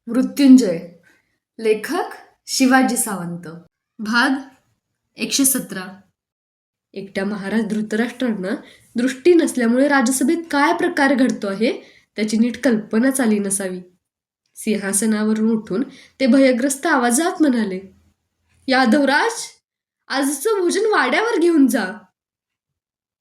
मृत्युंजय. लेखक शिवाजी सावंत. भाग 117. एकट्या महाराज धृतराष्ट्रांना दृष्टी नसल्यामुळे राजसभेत काय प्रकार घडतो आहे त्याची नीट कल्पनाच आली नसावी. सिंहासनावरून उठून ते भयग्रस्त आवाजात म्हणाले, यादवराज, आजचं भोजन वाड्यावर घेऊन जा.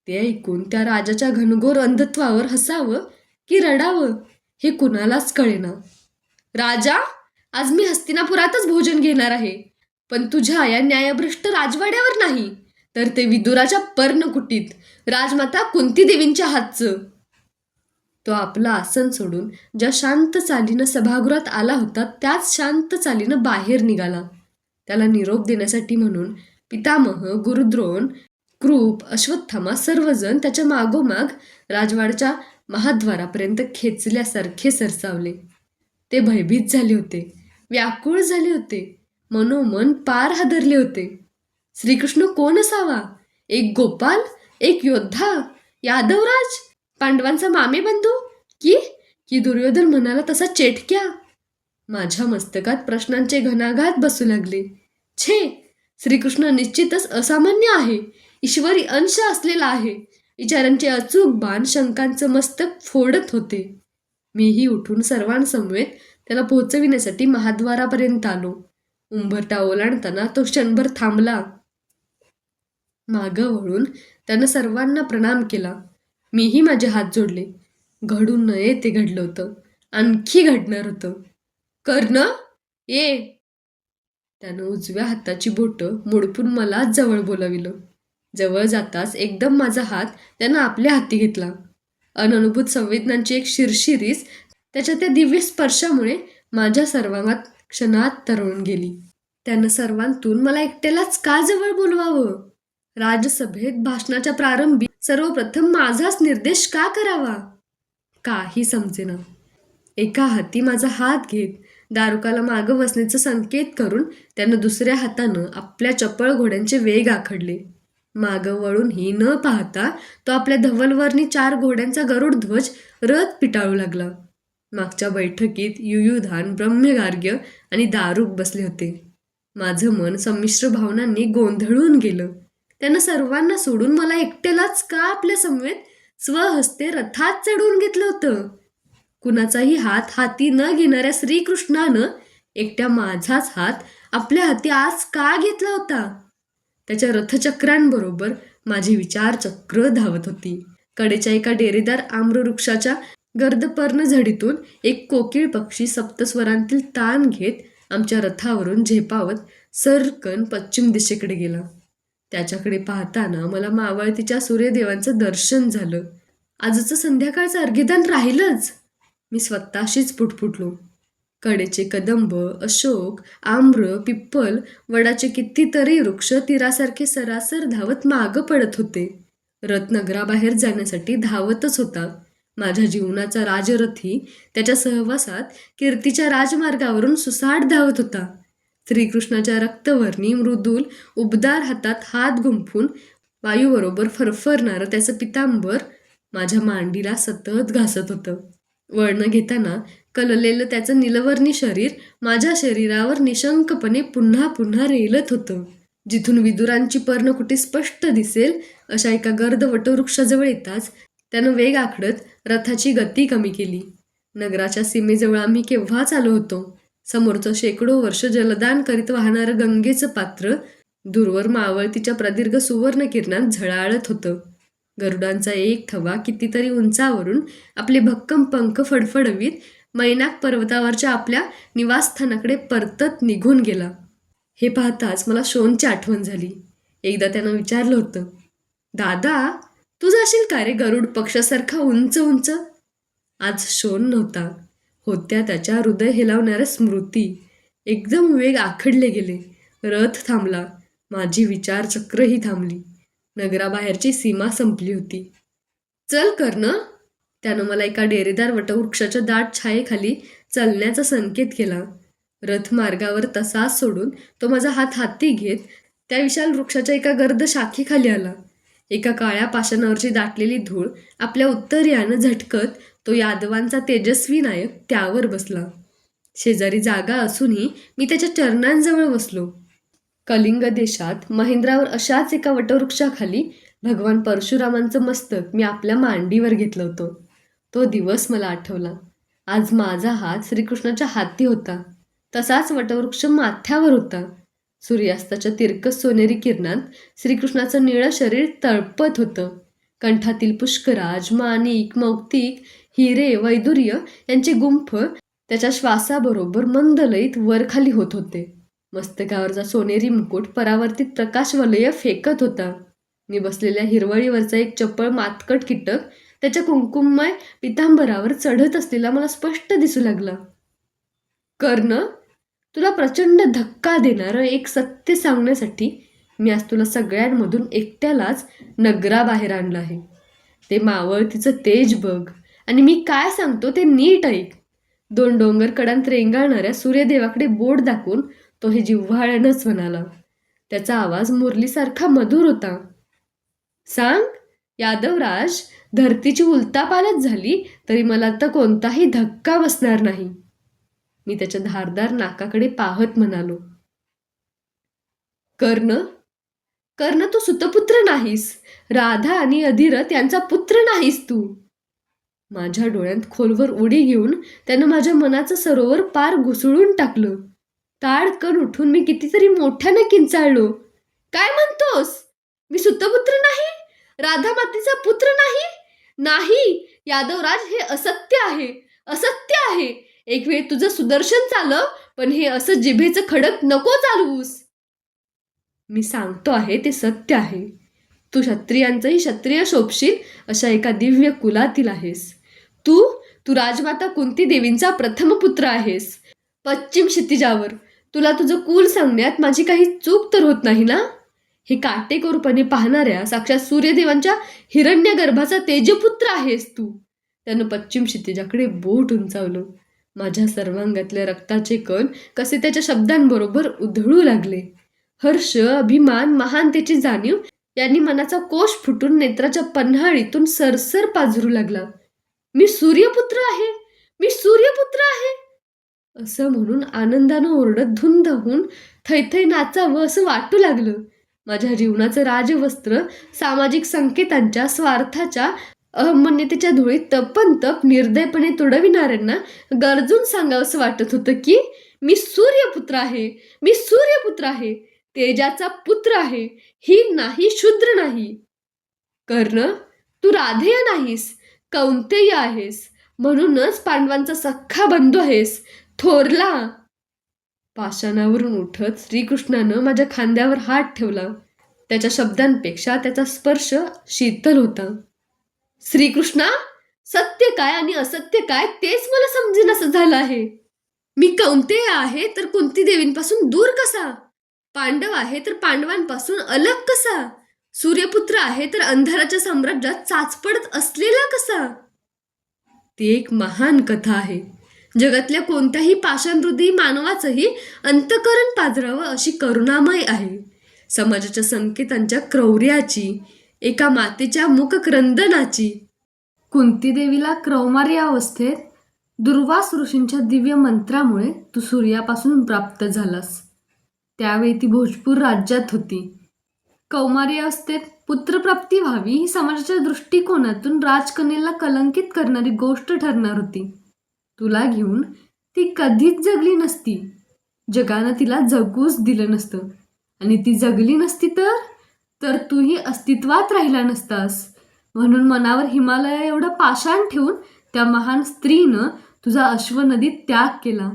ते ऐकून त्या राजाच्या घनघोर अंधत्वावर हसावं की रडावं हे कुणालाच कळेना. राजा, आज मी हस्तिनापुरातच भोजन घेणार आहे, पण तुझ्या या न्यायभ्रष्ट राजवाड्यावर नाही, तर ते विदुराच्या पर्णकुटीत राजमाता कुंतीदेवींच्या हातचं. तो आपलं आसन सोडून ज्या शांत चालीनं सभागृहात आला होता त्याच शांत चालीनं बाहेर निघाला. त्याला निरोप देण्यासाठी म्हणून पितामह, गुरुद्रोण, कृप, अश्वत्थामा सर्वजण त्याच्या मागोमाग राजवाड्याच्या महाद्वारापर्यंत खेचल्यासारखे सरसावले. ते भयभीत झाले होते, व्याकुळ झाले होते, मनोमन पार हादरले होते. श्रीकृष्ण कोण असावा? एक गोपाल, एक योद्धा, यादवराज, पांडवांचा मामे बंधू, की दुर्योधन म्हणाला तसा चेटक्या? माझ्या मस्तकात प्रश्नांचे घनाघात बसू लागले. छे, श्रीकृष्ण निश्चितच असामान्य आहे, ईश्वरी अंश असलेला आहे. विचारांचे अचूक बाण शंकांचं मस्तक फोडत होते. मीही उठून सर्वांसमवेत त्याला पोहोचविण्यासाठी महाद्वारापर्यंत आलो. उंबरठा ओलांडताना तो क्षणभर थांबला. मागं वळून त्यानं सर्वांना प्रणाम केला. मीही माझे हात जोडले. घडू नये ते घडलं होतं, आणखी घडणार होतं. कर्ण, ये. त्यानं उजव्या हाताची बोटं मोडपून मला जवळ बोलाविलं. जवळ जाताच एकदम माझा हात त्यानं आपल्या हाती घेतला. अननुभूत संवेदनांची एक शिरशिरीस त्याच्या त्या दिव्य स्पर्शामुळे माझ्या सर्वांगात क्षणात तरळून गेली. त्यानं सर्वांतून मला एकट्यालाच का जवळ बोलवावं? राजसभेत भाषणाच्या प्रारंभी सर्वप्रथम माझाच निर्देश का करावा? काही समजेना. एका हाती माझा हात घेत दारुकाला मागं बसण्याचा संकेत करून त्यानं दुसऱ्या हातानं आपल्या चपळ घोड्यांचे वेग आखडले. मागं वळूनही न पाहता तो आपल्या धवलवर्णी 4 घोड्यांचा गरुड ध्वज रथ पिटाळू लागला. मागच्या बैठकीत युयुधान, ब्रह्मगार्ग्य आणि दारुक बसले होते. माझं मन संमिश्र भावनांनी गोंधळून गेलं. त्यानं सर्वांना सोडून मला एकट्यालाच का आपल्या समवेत स्वहस्ते रथात चढवून घेतलं होतं? कुणाचाही हात हाती न घेणाऱ्या श्रीकृष्णानं एकट्या माझाच हात आपल्या हाती आज का घेतला होता? त्याच्या रथचक्रांबरोबर माझी विचारचक्र धावत होती. कडेच्या एका डेरेदार आम्रवृक्षाच्या गर्दपर्ण झडीतून एक कोकिळ पक्षी सप्तस्वरांतील तान घेत आमच्या रथावरून झेपावत सरकन पश्चिम दिशेकडे गेला. त्याच्याकडे पाहताना मला मावळतीच्या सूर्यदेवांचं दर्शन झालं. आजचं संध्याकाळचं अर्घ्यदान राहिलंच. मी स्वतःशीच पुटपुटलो. कडेचे कदंब, अशोक, आम्र, पिप्पल, वडाचे कितीतरी वृक्ष तीरासारखे सरासर धावत मागं पडत होते. रथ नगराबाहेर जाण्यासाठी धावतच होता. माझ्या जीवनाचा राजरथी त्याच्या सहवासात कीर्तीच्या राजमार्गावरून सुसाट धावत होता. श्रीकृष्णाच्या रक्तवर्णी मृदुल उबदार हातात हात गुंफून वायूबरोबर फरफरणारं त्याचं पितांबर माझ्या मांडीला सतत घासत होतं. वळणं घेताना कललेलं त्याचं निलवर्णी शरीर माझ्या शरीरावर निशंकपणे पुन्हा पुन्हा रेलत होतं. जिथून विदुरांची पर्णकुटी स्पष्ट दिसेल अशा एका गर्द वटवृक्षाजवळ येताच त्यानं वेग आखडत रथाची गती कमी केली. नगराच्या सीमेजवळ आम्ही केव्हाच आलो होतो. समोरचं शेकडो वर्ष जलदान करीत वाहणारं गंगेचं पात्र दूरवर मावळतीच्या प्रदीर्घ सुवर्ण किरणात झळाळत होतं. गरुडांचा एक थवा कितीतरी उंचावरून आपले भक्कम पंख फडफडवीत मैनाक पर्वतावरच्या आपल्या निवासस्थानाकडे परतत निघून गेला. हे पाहताच मला शोनची आठवण झाली. एकदा त्यानं विचारलं होतं, दादा, तू जाशील का रे गरुड पक्षासारखा उंच उंच? आज शोन नव्हता. होत्या त्याच्या हृदय हेलावणाऱ्या स्मृती. एकदम वेग आखडले गेले. रथ थांबला. माझी विचारचक्रही थांबली. नगराबाहेरची सीमा संपली होती. चल कर्ण, त्यानं मला एका डेरेदार वटवृक्षाच्या दाट छायेखाली चलण्याचा संकेत केला. रथ मार्गावर तसाच सोडून तो माझा हात हाती घेत त्या विशाल वृक्षाच्या एका गर्द शाखेखाली आला. एका काळ्या पाषाणावरची दाटलेली धूळ आपल्या उत्तरीयानं झटकत तो यादवांचा तेजस्वी नायक त्यावर बसला. शेजारी जागा असूनही मी त्याच्या चरणांजवळ बसलो. कलिंग देशात महेंद्रावर अशाच एका वटवृक्षाखाली भगवान परशुरामांचं मस्तक मी आपल्या मांडीवर घेतलं होतं. तो दिवस मला आठवला. आज माझा हात श्रीकृष्णाच्या हाती होता. तसाच वटवृक्ष माथ्यावर होता. सूर्यास्ताच्या तिरकस सोनेरी किरणात श्रीकृष्णाचं निळं शरीर तळपत होतं. कंठातील पुष्कराज, माणिक, मौक्तिक, हिरे, वैदुर्य यांचे गुंफ त्याच्या श्वासाबरोबर मंदलयीत वरखाली होत होते. मस्तकावरचा सोनेरी मुकुट परावर्तित प्रकाशवलय फेकत होता. मी बसलेल्या हिरवळीवरचा एक चपळ मातकट कीटक त्याच्या कुंकुममय पितांबरावर चढत असलेला मला स्पष्ट दिसू लागला. कर्ण, तुला प्रचंड धक्का देणारं एक सत्य सांगण्यासाठी मी आज तुला सगळ्यांमधून एकट्यालाच नगराबाहेर आणलं आहे. ते मावळतीचं तेज बघ आणि मी काय सांगतो ते नीट ऐक. 2 डोंगर कडांत रेंगाळणाऱ्या सूर्यदेवाकडे बोट दाखवून तो हे जिव्हाळ्यानंच म्हणाला. त्याचा आवाज मुरलीसारखा मधुर होता. सांग यादवराज, धरतीची उलतापालट झाली तरी मला आता कोणताही धक्का बसणार नाही. मी त्याच्या धारदार नाकाकडे पाहत म्हणालो. कर्ण, कर्ण, तू सुतपुत्र नाहीस. राधा आणि अधिरथ यांचा पुत्र नाहीस तू. माझ्या डोळ्यात खोलवर उडी घेऊन त्यानं माझ्या मनाचं सरोवर पार घुसळून टाकलं. ताडकन उठून मी कितीतरी मोठ्याने किंचाळलो. काय म्हणतोस? मी सुतपुत्र नाही? राधा मातेचा पुत्र नाही? नाही यादवराज, हे असत्य आहे, असत्य आहे. एक वेळ तुझं सुदर्शन चालं, पण हे असं जिभेचं खडक नको चालवूस. मी सांगतो आहे ते सत्य आहे. तू क्षत्रियांचंही क्षत्रिय शोभशील अशा एका दिव्य कुलातील आहेस. तू राजमाता कुंती देवींचा प्रथम पुत्र आहेस. पश्चिम क्षितिजावर तुला तुझं कुल सांगण्यात माझी काही चूक तर होत नाही ना? हे काटेकोरपणे पाहणाऱ्या साक्षात सूर्यदेवांच्या हिरण्यगर्भाचा तेजपुत्र आहेस तू. त्यानं पश्चिम क्षितिजाकडे बोट उंचावलं. माझ्या सर्वांगातल्या रक्ताचे कण कसे त्याच्या शब्दांबरोबर उधळू लागले. हर्ष, अभिमान, महानतेची जाणीव यांनी मनाचा कोश फुटून नेत्राच्या पन्हाळीतून सरसर पाझरू लागला. मी सूर्यपुत्र आहे, मी सूर्यपुत्र आहे असं म्हणून आनंदानं ओरडत धुंद होऊन थैथै नाचावं असं वाटू लागलं. माझ्या जीवनाचं राजवस्त्र सामाजिक संकेतांच्या, स्वार्थाच्या, अहमन्यतेच्या धुळीत तपनतप निर्दयपणे तुडविणाऱ्यांना गरजून सांगावंसं वाटत होतं की मी सूर्यपुत्र आहे, मी सूर्यपुत्र आहे, तेजाचा पुत्र आहे, ही नाही, शूद्र नाही. कर्ण, तू राधेय नाहीस, कौंतेय आहेस. म्हणूनच पांडवांचा सख्खा बंधू आहेस, थोरला. पाषाणावरून उठत श्रीकृष्णानं माझ्या खांद्यावर हात ठेवला. त्याच्या शब्दांपेक्षा त्याचा स्पर्श शीतल होता. श्रीकृष्णा, सत्य काय आणि असत्य काय तेच मला समजेनासं झालं आहे. मी कौंतेय आहे तर कुंती देवींपासून दूर कसा? पांडव आहे तर पांडवांपासून अलग कसा? सूर्यपुत्र आहे तर अंधाराच्या साम्राज्यात चाचपडत असलेला कसा? ती एक महान कथा आहे. जगातल्या कोणत्याही पाषाणहृदयी मानवाचंही अंतःकरण पाजरावं अशी करुणामय आहे. समाजाच्या संकेतांच्या क्रौर्याची, एका मातेच्या मुखक्रंदनाची. कुंतीदेवीला क्रौमार्य अवस्थेत दुर्वास ऋषींच्या दिव्य मंत्रामुळे तू सूर्यापासून प्राप्त झालास. त्यावेळी ती भोजपूर राज्यात होती. कौमार्य अवस्थेत पुत्रप्राप्ती व्हावी ही समाजाच्या दृष्टिकोनातून राजकन्येला कलंकित करणारी गोष्ट ठरणार होती. तुला घेऊन ती कधीच जगली नसती. जगानं तिला जगूच दिलं नसतं. आणि ती जगली नसती तर तूही अस्तित्वात राहिला नसतास. म्हणून मनावर हिमालया एवढं पाषाण ठेवून त्या महान स्त्रीनं तुझा अश्वनदीत त्याग केला.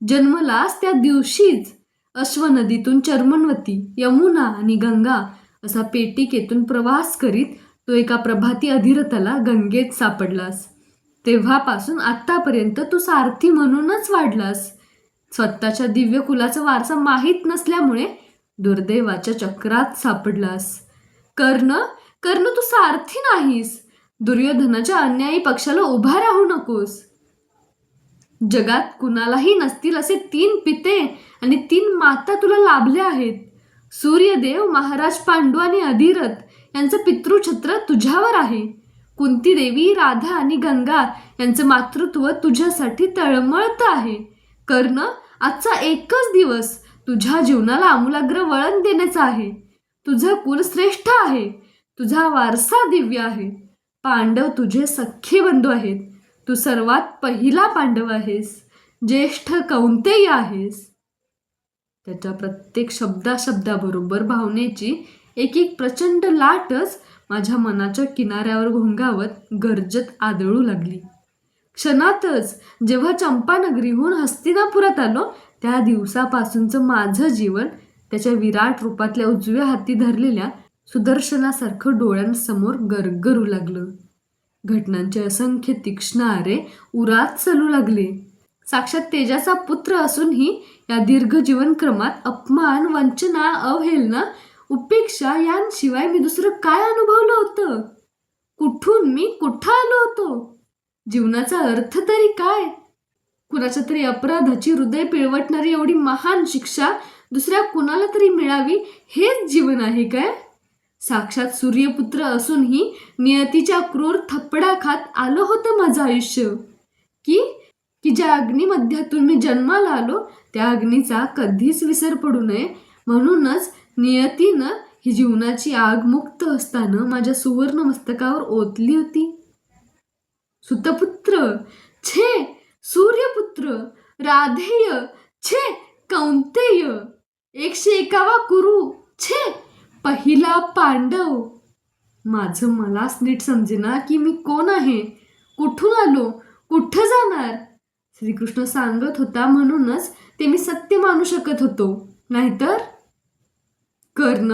जन्मलास त्या दिवशीच अश्वनदीतून चर्मणवती, यमुना आणि गंगा असा पेटिकेतून प्रवास करीत तो एका प्रभाती अधिरथाला गंगेत सापडलास. तेव्हापासून आत्तापर्यंत तू सारथी म्हणूनच वाढलास. स्वतःच्या दिव्य कुलाचा वारसा माहीत नसल्यामुळे दुर्दैवाच्या चक्रात सापडलास. कर्ण, तू सारथी नाहीस. दुर्योधनाच्या अन्यायी पक्षाला उभा राहू नकोस. जगात कुणालाही नसतील असे 3 पिते आणि 3 माता तुला लाभल्या आहेत. सूर्यदेव, महाराज पांडू आणि अधिरथ यांचं पितृछत्र तुझ्यावर आहे. कुंती देवी, राधा आणि गंगा यांचं मातृत्व तुझ्यासाठी तळमळतं आहे. कर्ण, आजचा एकच दिवस तुझ्या जीवनाला आमूलाग्र वळण देण्याचा आहे. तुझं कुल श्रेष्ठ आहे. तुझा वारसा दिव्य आहे. पांडव तुझे सख्खे बंधू आहेत. तू सर्वात पहिला पांडव आहेस. ज्येष्ठ कौंतेय आहेस. त्याच्या प्रत्येक शब्दाबरोबर भावनेची एक एक प्रचंड लाटच माझ्या मनाच्या किनाऱ्यावर घोंगावत गरजत आदळू लागली. क्षणातच जेव्हा चंपानगरीहून हस्तिनापुरात आलो, त्या दिवसापासूनचं माझं जीवन त्याच्या विराट रूपातल्या उजव्या हाती धरलेल्या सुदर्शनासारखं डोळ्यांसमोर गरगरू लागलं. घटनांचे असंख्य तीक्ष्ण आरे उरात चालू लागले. साक्षात तेजाचा पुत्र असूनही या दीर्घ जीवनक्रमात अपमान, वंचना, अवहेलना, उपेक्षा यांशिवाय मी दुसरं काय अनुभवलं होतं? कुठून मी कुठं आलो होतो? जीवनाचा अर्थ तरी काय? कुणाच्या तरी अपराधाची हृदय पिळवटणारी एवढी महान शिक्षा दुसऱ्या कुणाला तरी मिळावी, हेच जीवन आहे काय? साक्षात सूर्यपुत्र असूनही नियतीच्या क्रूर थपडा खात आलं होतं माझं आयुष्य. की ज्या अग्निमध्यातून मी जन्माला आलो, त्या अग्नीचा कधीच विसर पडू नये म्हणूनच नियतीनं ही जीवनाची आग मुक्त असताना माझ्या सुवर्ण मस्तकावर ओतली होती. सुतपुत्र, छे सूर्यपुत्र, राधेय, छे कौंतेय, 101वा कुरु, छे पहिला पांडव. माझं मलाच नीट समजेना की मी कोण आहे, कुठून आलो, कुठं जाणार. श्रीकृष्ण सांगत होता म्हणूनच ते मी सत्य मानू शकत होतो, नाहीतर. कर्ण,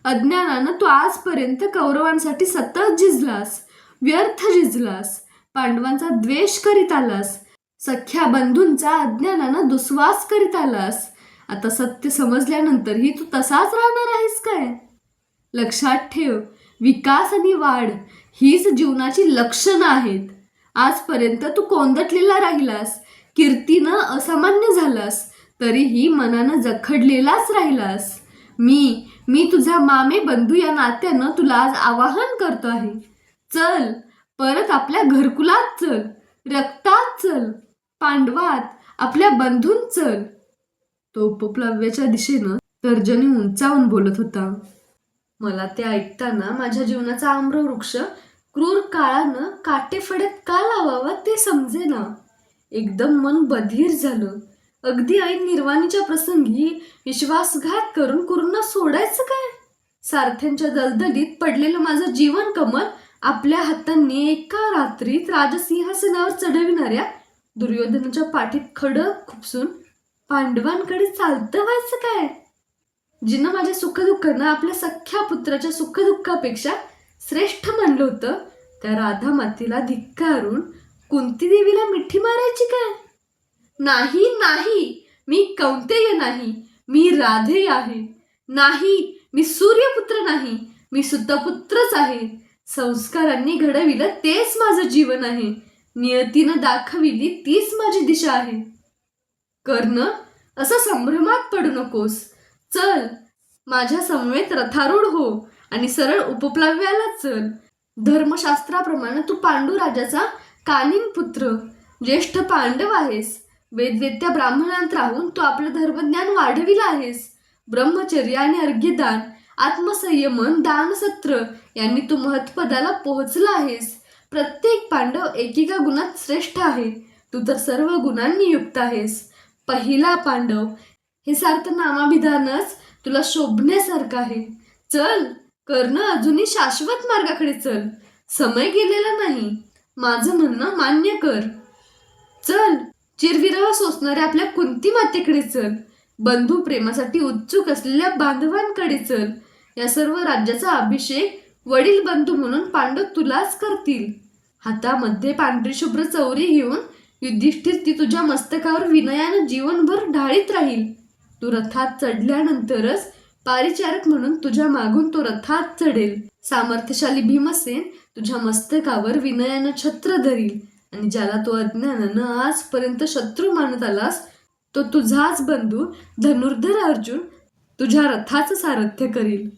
अज्ञानानं तू आजपर्यंत कौरवांसाठी सतत झिजलास, व्यर्थ झिजलास, पांडवांचा द्वेष करीत आलास, सख्या बंधूंचा अज्ञानानं दुस्वास करीत आलास. आता सत्य समजल्यानंतरही तू तसाच राहणार आहेस काय? लक्षात ठेव, विकास आणि वाढ हीच जीवनाची लक्षणं आहेत. आजपर्यंत तू कोंदटलेला राहिलास, कीर्तीनं असामान्य झालास, तरीही मनानं जखडलेलाच राहिलास. मी तुझा मामे बंधू या नात्यानं तुला आज आवाहन करतो आहे. चल, परत आपल्या घरकुलात चल, रक्तात चल, पांडवात आपल्या बंधूंत चल. तो उपप्लव्याच्या दिशेनं तर्जनी उंचावून बोलत होता. मला ते ऐकताना माझ्या जीवनाचा आम्रवृक्ष क्रूर काळानं काटेफडत का लावावा ते समजेना. एकदम मन बधीर झालं. अगदी ऐन निर्वाणीच्या प्रसंगी विश्वासघात करून कुरूंना सोडायचं काय? सारथ्यांच्या दलदलीत पडलेलं माझं जीवन कमल आपल्या हातांनी एका रात्रीत राजसिंहासनावर चढविणाऱ्या दुर्योधनाच्या पाठीत खडक खुपसून पांडवांकडे चालतं व्हायचं काय? जिनं माझ्या सुखदुःखांना आपल्या सख्या पुत्राच्या सुखदुःखापेक्षा श्रेष्ठ मानलं होतं, त्या राधा मातेला धिक्कारून कुंती देवीला मिठी मारायची काय? नाही नाही, मी कौंतेय नाही, मी राधेय आहे. नाही, मी सूर्यपुत्र नाही, मी सुतपुत्रच आहे. संस्कारांनी घडविलं तेच माझं जीवन आहे. नियतीनं दाखविली तीच माझी दिशा आहे. कर्ण, असं संभ्रमात पडू नकोस. चल, माझ्या समवेत रथारूढ हो आणि सरळ उपप्लव्याला चल. धर्मशास्त्राप्रमाणे तू पांडू राजाचा कालीन पुत्र, ज्येष्ठ पांडव आहेस. वेदवेत्या ब्राह्मणांत राहून तू आपलं धर्मज्ञान वाढविलं आहेस. ब्रह्मचर्य आणि अर्घ्यदान, आत्मसंयमन, दानसत्र यांनी तू महत्पदाला पोहोचला आहेस. प्रत्येक पांडव एकेका गुणात श्रेष्ठ आहे. तू तर सर्व गुणांनी युक्त आहेस. पहिला पांडव हे सार्थ नामाभिधानच तुला शोभण्यासारखं आहे. चल कर्ण, अजूनही शाश्वत मार्गाकडे चल. समय गेलेला नाही. माझं म्हणणं मान्य कर. चल, चिरविरह सोसणाऱ्या आपल्या कुंती मातेकडे चल. बंधू प्रेमासाठी उत्सुक असलेल्या बांधवांकडे चल. या सर्व राज्याचा अभिषेक वडील बंधू म्हणून पांडव तुलाच करतील. हातामध्ये पांढरी शुभ्र चौरी घेऊन युधिष्ठिर ती तुझ्या मस्तकावर विनयानं जीवनभर ढाळीत राहील. तू रथात चढल्यानंतरच पारिचारक म्हणून तुझ्या मागून तो रथात चढेल. सामर्थ्यशाली भीमसेन तुझ्या मस्तकावर विनयानं छत्र धरील आणि ज्याला तो अज्ञानानं आजपर्यंत शत्रू मानत आलास, तो तुझाच बंधू धनुर्धर अर्जुन तुझ्या रथाचं सारथ्य करील.